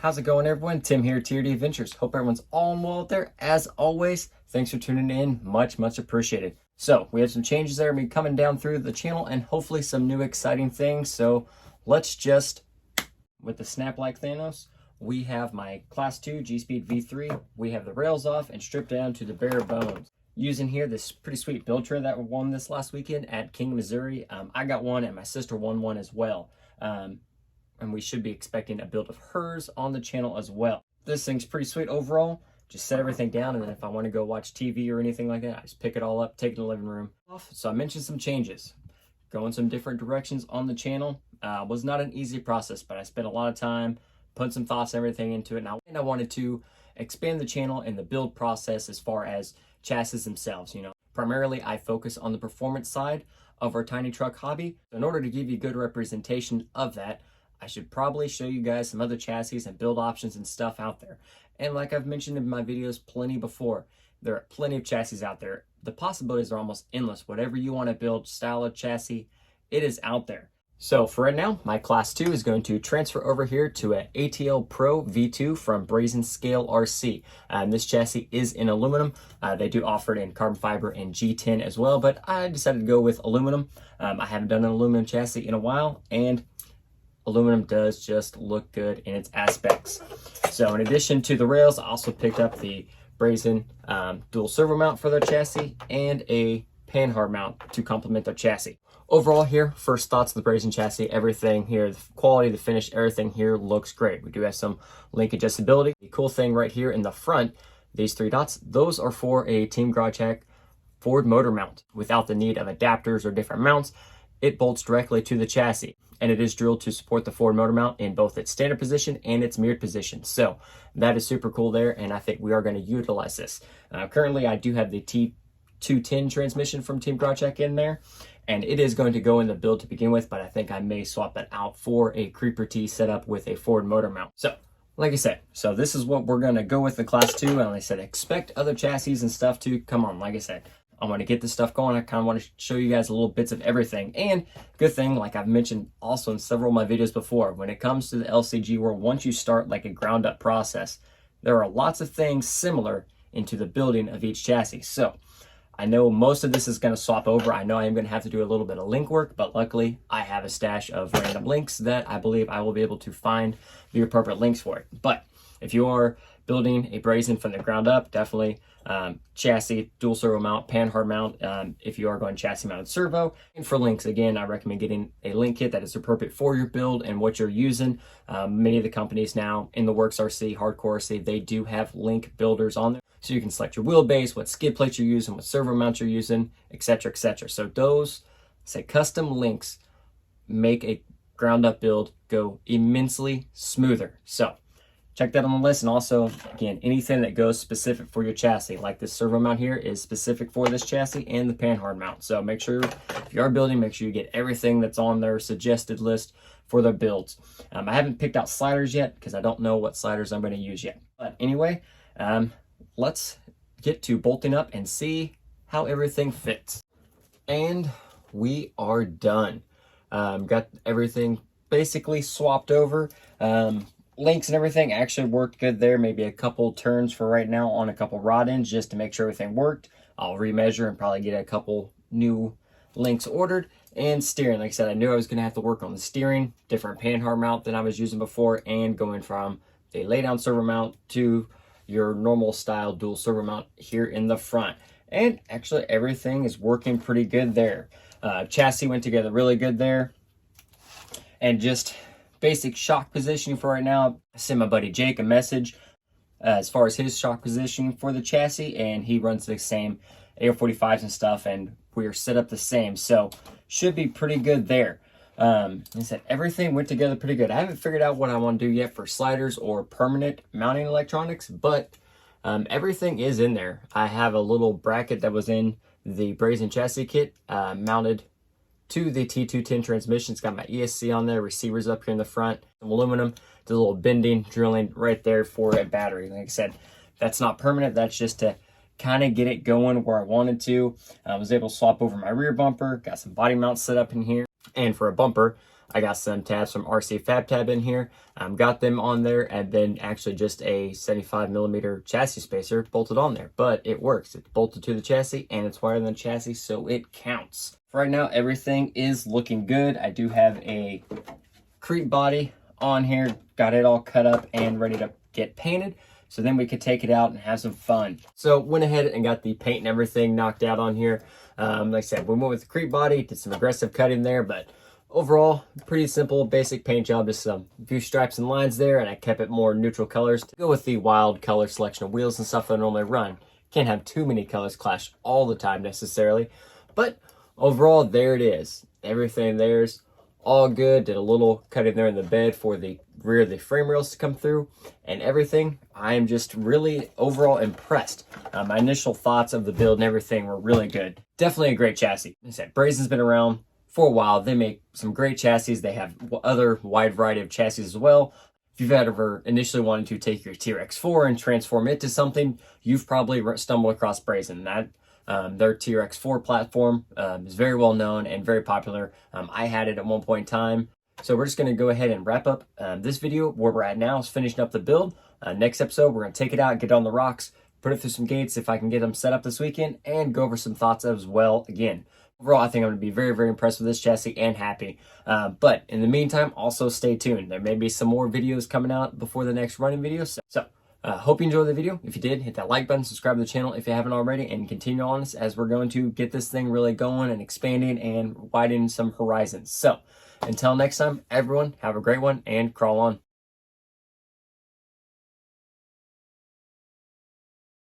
How's it going, everyone? Tim here, Tier D Adventures. Hope everyone's all well out there. As always, thanks for tuning in. Much appreciated. So we have some changes that are going to be coming down through the channel and hopefully some new exciting things. So let's just, with the snap like Thanos, we have my Class 2 G-Speed V3. We have the rails off and stripped down to the bare bones. Using here this pretty sweet build tray that won this last weekend at King, Missouri. I got one and my sister won one as well. And we should be expecting a build of hers on the channel as well. This thing's pretty sweet overall. Just set everything down, and then if I want to go watch TV or anything like that, I just pick it all up, take it to the living room. So I mentioned some changes. Going some different directions on the channel. Was not an easy process, but I spent a lot of time putting some thoughts and everything into it. And I wanted to expand the channel and the build process as far as chassis themselves, Primarily, I focus on the performance side of our tiny truck hobby. In order to give you good representation of that, I should probably show you guys some other chassis and build options and stuff out there. And like I've mentioned in my videos plenty before, there are plenty of chassis out there. The possibilities are almost endless. Whatever you want to build, style of chassis, it is out there. So for right now, my Class 2 is going to transfer over here to an ATL Pro V2 from Brazin Scale RC. This chassis is in aluminum. They do offer it in carbon fiber and G10 as well, but I decided to go with aluminum. I haven't done an aluminum chassis in a while, and aluminum does just look good in its aspects. So in addition to the rails, I also picked up the Brazin dual servo mount for their chassis and a panhard mount to complement their chassis. Overall here, first thoughts of the Brazin chassis, everything here, the quality, the finish, everything here looks great. We do have some link adjustability. The cool thing right here in the front, these 3 dots, those are for a Team Garage Hack Ford motor mount. Without the need of adapters or different mounts, it bolts directly to the chassis. And it is drilled to support the Ford motor mount in both its standard position and its mirrored position. So that is super cool there, and I think we are going to utilize this. Currently, I do have the T210 transmission from Team Garage Hack in there, and it is going to go in the build to begin with, but I think I may swap that out for a Creeper T setup with a Ford motor mount. So, like I said, so this is what we're going to go with the Class 2, and like I said, expect other chassis and stuff to come on. Like I said, I want to get this stuff going. I kind of want to show you guys a little bits of everything. And good thing, like I've mentioned also in several of my videos before, when it comes to the LCG world, once you start like a ground up process, there are lots of things similar into the building of each chassis. So I know most of this is going to swap over. I know I am going to have to do a little bit of link work, but luckily I have a stash of random links that I believe I will be able to find the appropriate links for it. But if you are building a Brazin from the ground up, definitely chassis, dual servo mount, panhard mount, if you are going chassis mounted servo. And for links, again, I recommend getting a link kit that is appropriate for your build and what you're using. Many of the companies now, InTheWorks RC, Hardcore RC, they do have link builders on there. So you can select your wheelbase, what skid plates you're using, what servo mounts you're using, etc., etc. So those, say, custom links make a ground up build go immensely smoother. So check that on the list. And also, again, anything that goes specific for your chassis, like this servo mount here is specific for this chassis and the panhard mount. So make sure, if you are building, make sure you get everything that's on their suggested list for their builds. I haven't picked out sliders yet because I don't know what sliders I'm going to use yet. But anyway, let's get to bolting up and see how everything fits. And we are done. Got everything basically swapped over. Links and everything actually worked good there. Maybe a couple turns for right now on a couple rod ends just to make sure everything worked. I'll remeasure and probably get a couple new links ordered. And steering, like I said, I knew I was going to have to work on the steering, different panhard mount than I was using before, and going from the lay down servo mount to your normal style dual servo mount here in the front. And actually everything is working pretty good there. Chassis went together really good there. And just basic shock positioning for right now. I sent my buddy Jake a message as far as his shock positioning for the chassis, and he runs the same AR45s and stuff, and we're set up the same, so should be pretty good there. I said everything went together pretty good. I haven't figured out what I want to do yet for sliders or permanent mounting electronics, but everything is in there. I have a little bracket that was in the Brazin chassis kit mounted to the T210 transmission. It's got my ESC on there, receivers up here in the front, some aluminum, the little bending, drilling right there for a battery. Like I said, that's not permanent. That's just to kind of get it going where I wanted to. I was able to swap over my rear bumper, got some body mounts set up in here. And for a bumper, I got some tabs from RC Fab Tab in here, got them on there, and then actually just a 75mm chassis spacer bolted on there. But it works. It's bolted to the chassis and it's wired in the chassis, so it counts. For right now, everything is looking good. I do have a creep body on here, got it all cut up and ready to get painted. So then we could take it out and have some fun. So went ahead and got the paint and everything knocked out on here. Like I said, we went with the creep body, did some aggressive cutting there, but overall, pretty simple, basic paint job. Just a few stripes and lines there, and I kept it more neutral colors to go with the wild color selection of wheels and stuff that I normally run. Can't have too many colors clash all the time necessarily, but overall, there it is. Everything there's all good. Did a little cutting there in the bed for the rear of the frame rails to come through and everything. I am just really overall impressed. My initial thoughts of the build and everything were really good. Definitely a great chassis. Like I said, Brazin's been around for a while. They make some great chassis. They have other wide variety of chassis as well. If you've ever initially wanted to take your TRX4 and transform it to something, you've probably stumbled across Brazin. Their TRX4 platform is very well known and very popular. I had it at one point in time. So we're just going to go ahead and wrap up this video. Where we're at now is finishing up the build. Next episode, we're going to take it out, get it on the rocks, put it through some gates if I can get them set up this weekend, and go over some thoughts as well again. Overall, I think I'm going to be very, very impressed with this chassis and happy. But in the meantime, also stay tuned. There may be some more videos coming out before the next running video. So hope you enjoyed the video. If you did, hit that like button, subscribe to the channel if you haven't already, and continue on this as we're going to get this thing really going and expanding and widening some horizons. So until next time, everyone, have a great one and crawl on.